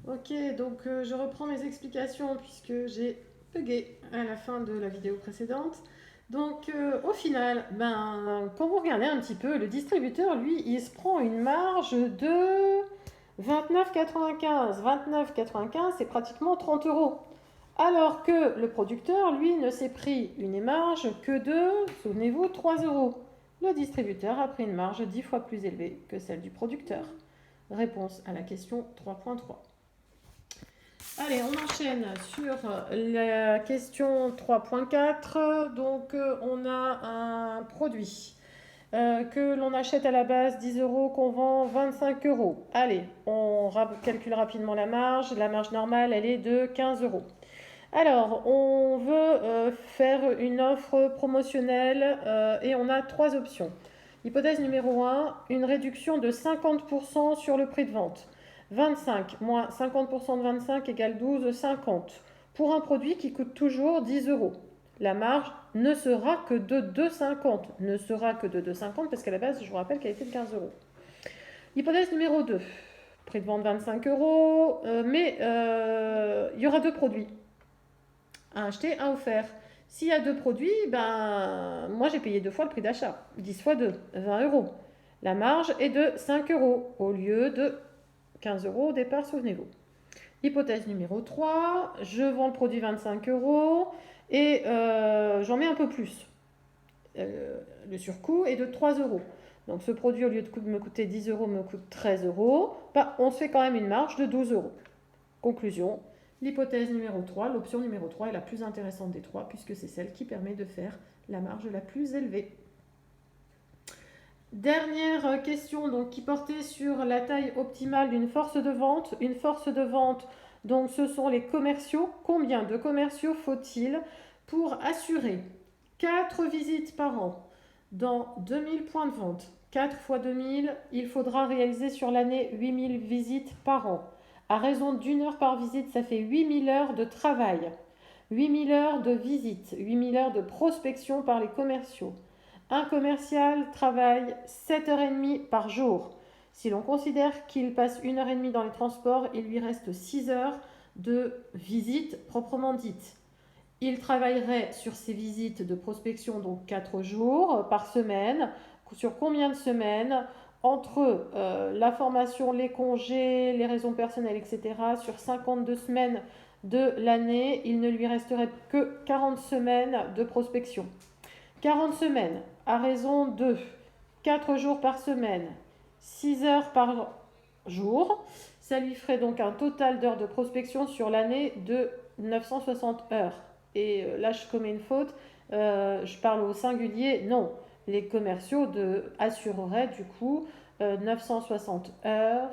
Ok, donc je reprends mes explications puisque j'ai bugué à la fin de la vidéo précédente. Donc au final, quand vous regardez un petit peu, le distributeur, lui, il se prend une marge de 29,95. 29,95, c'est pratiquement 30 euros. Alors que le producteur, lui, ne s'est pris une marge que de, souvenez-vous, 3 euros. Le distributeur a pris une marge 10 fois plus élevée que celle du producteur. Réponse à la question 3.3. Allez, on enchaîne sur la question 3.4. Donc, on a un produit que l'on achète à la base 10 euros, qu'on vend 25 euros. Allez, on calcule rapidement la marge. La marge normale, elle est de 15 euros. Alors, on veut faire une offre promotionnelle et on a trois options. Hypothèse numéro 1, une réduction de 50% sur le prix de vente. 25 moins 50% de 25 égale 12,50 pour un produit qui coûte toujours 10 euros. La marge ne sera que de 2,50. Ne sera que de 2,50 parce qu'à la base, je vous rappelle qu'elle était de 15 euros. Hypothèse numéro 2, prix de vente 25 euros, mais il y aura deux produits. Un acheté, un offert. S'il y a deux produits, moi j'ai payé deux fois le prix d'achat. 10 fois 2, 20 euros. La marge est de 5 euros au lieu de 15 euros au départ, souvenez-vous. Hypothèse numéro 3, je vends le produit 25 euros et j'en mets un peu plus. Le surcoût est de 3 euros. Donc ce produit, au lieu de me coûter 10 euros, me coûte 13 euros. On se fait quand même une marge de 12 euros. Conclusion, l'hypothèse numéro 3, l'option numéro 3 est la plus intéressante des trois puisque c'est celle qui permet de faire la marge la plus élevée. Dernière question donc, qui portait sur la taille optimale d'une force de vente. Une force de vente, donc ce sont les commerciaux. Combien de commerciaux faut-il pour assurer 4 visites par an dans 2000 points de vente? 4 fois 2000, il faudra réaliser sur l'année 8000 visites par an. À raison d'une heure par visite, ça fait 8000 heures de travail. 8000 heures de visite, 8000 heures de prospection par les commerciaux. Un commercial travaille 7h30 par jour. Si l'on considère qu'il passe 1h30 dans les transports, il lui reste 6 heures de visite proprement dite. Il travaillerait sur ces visites de prospection donc 4 jours par semaine. Sur combien de semaines? Entre la formation, les congés, les raisons personnelles, etc. Sur 52 semaines de l'année, il ne lui resterait que 40 semaines de prospection. 40 semaines à raison de 4 jours par semaine, 6 heures par jour. Ça lui ferait donc un total d'heures de prospection sur l'année de 960 heures. Et là, je commets une faute. Je parle au singulier. Non, les commerciaux assureraient du coup 960 heures